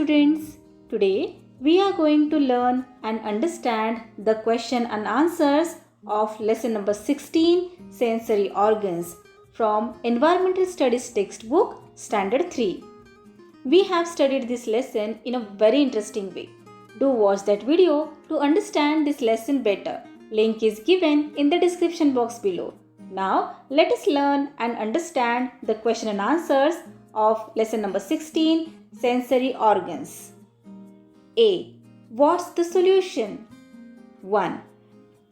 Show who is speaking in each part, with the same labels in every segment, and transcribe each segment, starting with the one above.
Speaker 1: students. Today we are going to learn and understand the question and answers of lesson number 16 sensory organs from Environmental Studies textbook standard 3. We have studied this lesson in a very interesting way. Do watch that video to understand this lesson better. Link is given in the description box below. Now let us learn and understand the question and answers of lesson number 16 sensory organs. A. What's the solution? 1.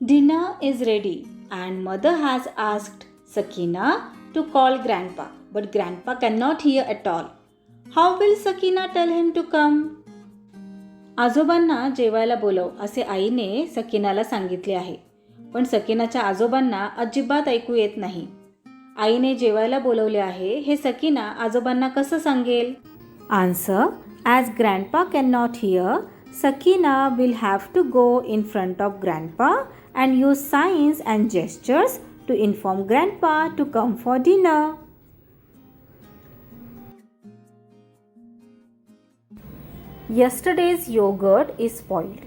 Speaker 1: Dinner is ready and mother has asked Sakina to call grandpa, but grandpa cannot hear at all. How will Sakina tell him to come? आजोबांना जेवायला बोलव असे आईने सकीनाला सांगितले आहे. पण सकीनाच्या आजोबांना अजिबात ऐकू येत नाही. आईने जेवायला बोलवले आहे हे सकीना आजोबांना कसं सांगेल? Answer. As grandpa can not hear, Sakina will have to go in front of grandpa and use signs and gestures to inform grandpa to come for dinner. Yesterday's yogurt is spoiled.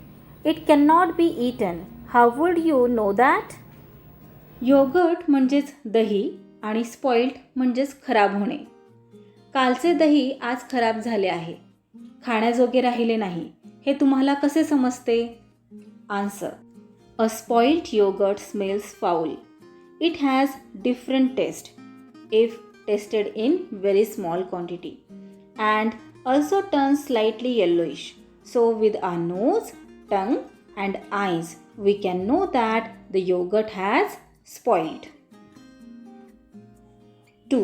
Speaker 1: It cannot be eaten. How would you know that? Yogurt म्हणजेच दही आणि spoiled म्हणजेच खराब होणे. कालचे दही आज खराब झाले आहे. खाण्याजोगे राहिले नाही. हे तुम्हाला कसे समजते? Answer. A spoiled yogurt smells foul. It has different taste if tasted in very small quantity and also turns slightly yellowish. So with our nose, tongue and eyes we can know that the yogurt has spoiled. 2.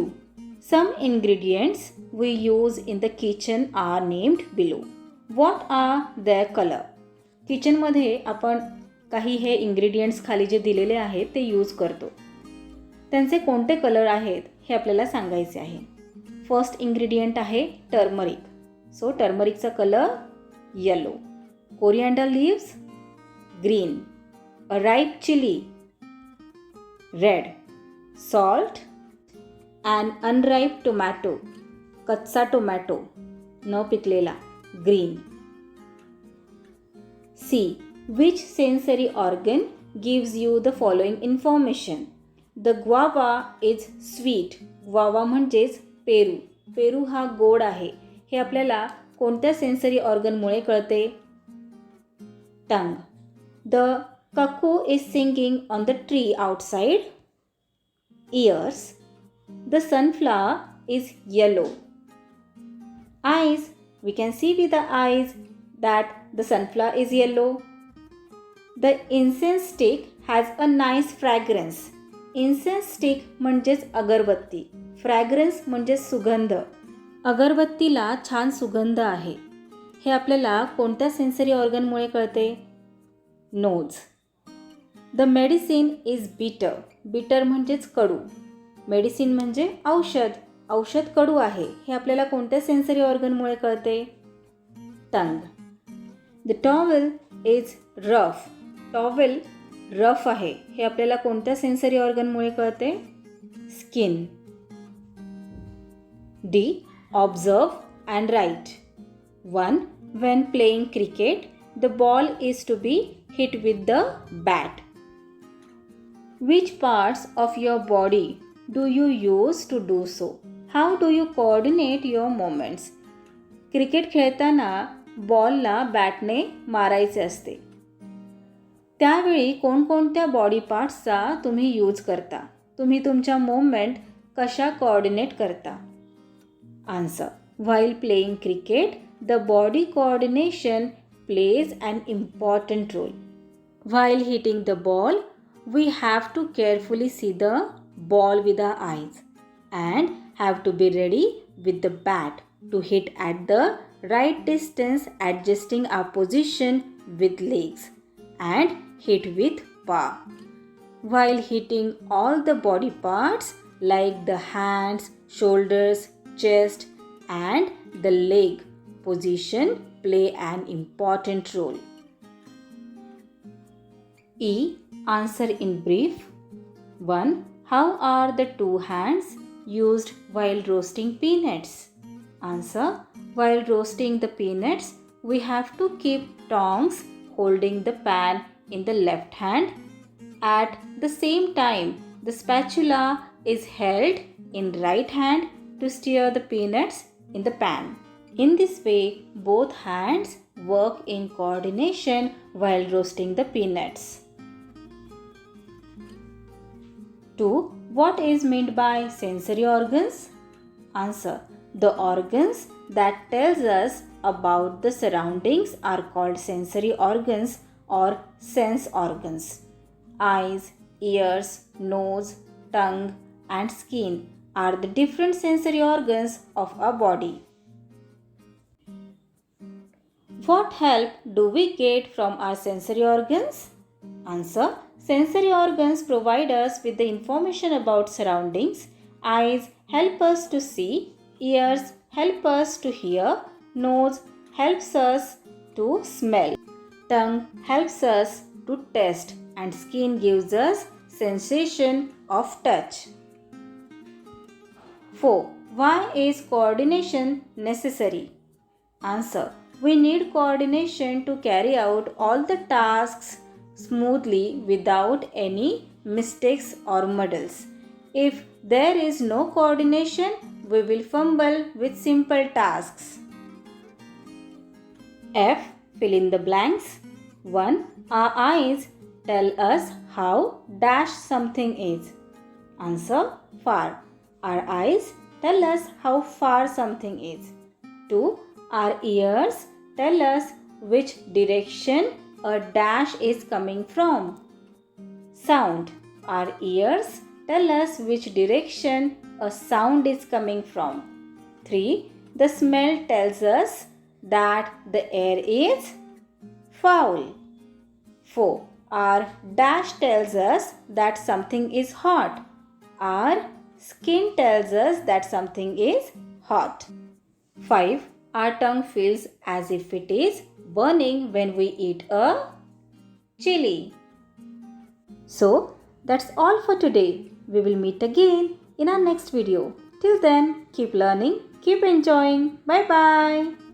Speaker 1: Some ingredients we use in the kitchen are named below. What are their color? Kitchen मध्ये आपण काही हे ingredients खाली जे दिलेले आहेत ते use करतो. त्यांचे कोणते कलर आहेत हे आपल्याला सांगायचे आहे. फर्स्ट इंग्रेडियंट आहे टर्मरिक. सो टर्मरिकचा colour yellow. Coriander leaves green. A ripe chilli red. Salt and unripe tomato कच्चा टोमॅटो न पिकलेला green. C. Which sensory organ gives you the following information? The guava is sweet. Guava म्हणजेच पेरू. पेरू हा गोड आहे हे आपल्याला कोणत्या सेन्सरी ऑर्गनमुळे कळते? Tongue. The cuckoo is singing on the tree outside. Ears. The sunflower is yellow. Eyes. We can see with the eyes that the sunflower is yellow. The incense stick has a nice fragrance. Incense stick म्हणजेच अगरबत्ती. Fragrance म्हणजेच सुगंध. अगरबत्तीला छान सुगंध आहे. हे आपल्याला कोणत्या सेन्सरी ऑर्गनमुळे कळते? Nose. The medicine is bitter. Bitter म्हणजेच कडू. मेडिसिन म्हणजे औषध. औषध कडू आहे हे आपल्याला कोणत्या सेन्सरी ऑर्गनमुळे कळते? Tongue. The towel is rough. Towel rough आहे हे आपल्याला कोणत्या सेन्सरी ऑर्गनमुळे कळते? Skin. D. Observe and write. 1. When playing cricket, the ball is to be hit with the bat. Which parts of your body do you use to do so? How do you coordinate your movements? Cricket खेळताना बॉलला बॅटने मारायचे असते. त्यावेळी कोणकोणत्या body पार्ट्सचा तुम्ही use करता? तुम्ही तुमच्या movement कशा कोऑर्डिनेट करता? Answer. While playing cricket the body coordination plays an important role. While hitting the ball we have to carefully see the ball with our eyes and have to be ready with the bat to hit at the right distance adjusting our position with legs and hit with paw. While hitting all the body parts like the hands, shoulders, chest and the leg position play an important role. E. Answer in brief. 1. How are the two hands used while roasting peanuts? Answer. While roasting the peanuts, we have to keep tongs holding the pan in the left hand. At the same time, the spatula is held in right hand to stir the peanuts in the pan. In this way, both hands work in coordination while roasting the peanuts. 2. What is meant by sensory organs? Answer. The organs that tells us about the surroundings are called sensory organs or sense organs. Eyes, ears, nose, tongue and skin are the different sensory organs of our body. What help do we get from our sensory organs? Answer. Sensory organs provide us with the information about surroundings. Eyes help us to see, ears help us to hear, nose helps us to smell, tongue helps us to taste, and skin gives us sensation of touch. 4. Why is coordination necessary? Answer. We need coordination to carry out all the tasks smoothly without any mistakes or muddles. If there is no coordination, we will fumble with simple tasks. F. Fill in the blanks. 1. Our eyes tell us how dash something is. Answer. Far. Our eyes tell us how far something is. 2. Our ears tell us which direction a dash is coming from. Sound. Our ears tell us which direction a sound is coming from. 3. The smell tells us that the air is foul. 4. Our dash tells us that something is hot. Our skin tells us that something is hot. 5. Our tongue feels as if it is burning when we eat a chili. So, that's all for today. We will meet again in our next video. Till then, keep learning, keep enjoying. Bye bye.